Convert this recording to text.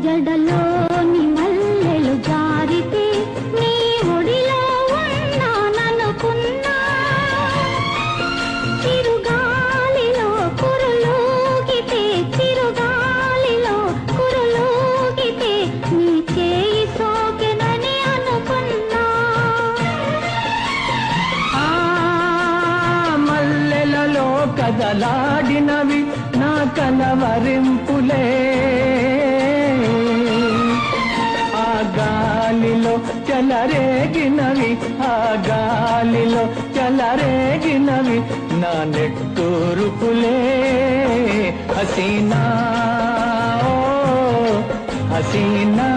జడలోని మల్లెలు జారితే నీ ఒడిలో ఉన్నాననుకున్నా చిరుగాలిలో కురులోగితే చిరుగాలిలో కురులోగితే నీ చేయి సోకెనని అనుకున్నా ఆ మల్లెలలో కదలాడినవి నా కలవరింపులే గాలిలో చలరేగినవి ఆ గాలిలో చలరేగినవి నా నెట్టూరుపులే హసీనా ఓ హసీనా